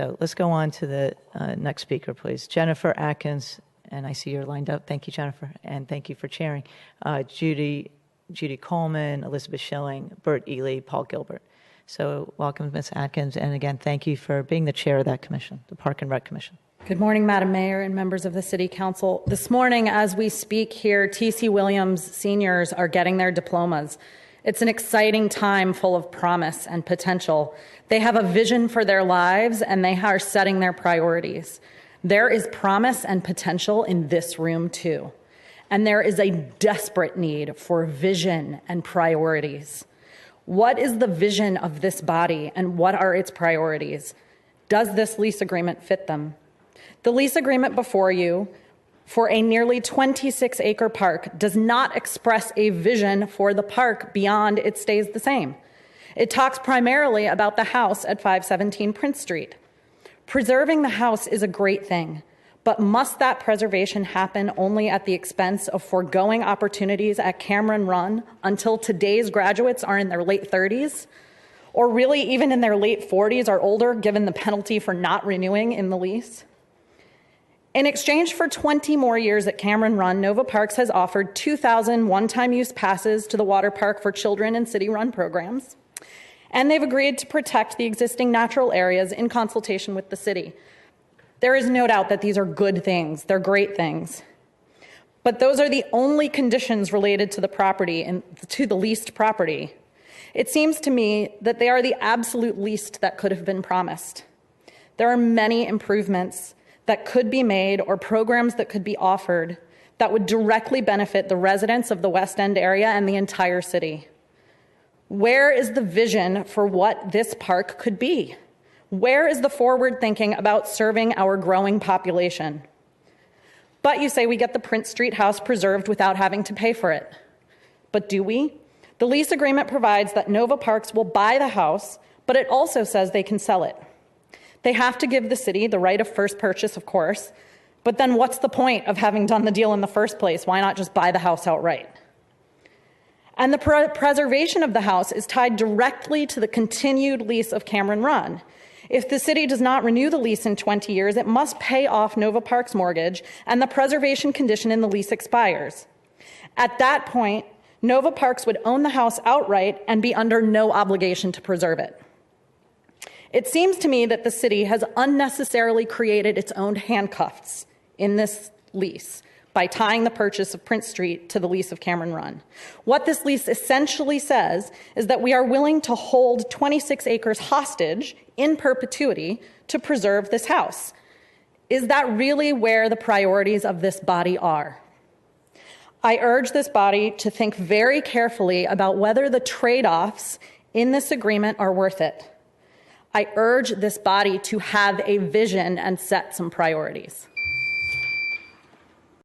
So let's go on to the next speaker, please. Jennifer Atkins, and I see you're lined up. Thank you, Jennifer, and thank you for chairing. Judy Coleman, Elizabeth Schilling, Bert Ely, Paul Gilbert. So welcome, Ms. Atkins, and again, thank you for being the chair of that commission, the Park and Rec Commission. Good morning, Madam Mayor and members of the City Council. This morning, as we speak here, T.C. Williams seniors are getting their diplomas. It's an exciting time full of promise and potential. They have a vision for their lives and they are setting their priorities. There is promise and potential in this room too. And there is a desperate need for vision and priorities. What is the vision of this body and what are its priorities? Does this lease agreement fit them? The lease agreement before you for a nearly 26-acre park does not express a vision for the park beyond it stays the same. It talks primarily about the house at 517 Prince Street. Preserving the house is a great thing, but must that preservation happen only at the expense of foregoing opportunities at Cameron Run until today's graduates are in their late 30s? Or really even in their late 40s or older, given the penalty for not renewing in the lease? In exchange for 20 more years at Cameron Run, Nova Parks has offered 2,000 one-time use passes to the water park for children and city-run programs. And they've agreed to protect the existing natural areas in consultation with the city. There is no doubt that these are good things. They're great things. But those are the only conditions related to the property and to the leased property. It seems to me that they are the absolute least that could have been promised. There are many improvements that could be made or programs that could be offered that would directly benefit the residents of the West End area and the entire city. Where is the vision for what this park could be? Where is the forward thinking about serving our growing population? But you say we get the Prince Street house preserved without having to pay for it. But do we? The lease agreement provides that Nova Parks will buy the house, but it also says they can sell it. They have to give the city the right of first purchase, of course, but then what's the point of having done the deal in the first place? Why not just buy the house outright? And the preservation of the house is tied directly to the continued lease of Cameron Run. If the city does not renew the lease in 20 years, it must pay off Nova Parks' mortgage, and the preservation condition in the lease expires. At that point, Nova Parks would own the house outright and be under no obligation to preserve it. It seems to me that the city has unnecessarily created its own handcuffs in this lease by tying the purchase of Prince Street to the lease of Cameron Run. What this lease essentially says is that we are willing to hold 26 acres hostage in perpetuity to preserve this house. Is that really where the priorities of this body are? I urge this body to think very carefully about whether the trade-offs in this agreement are worth it. I urge this body to have a vision and set some priorities.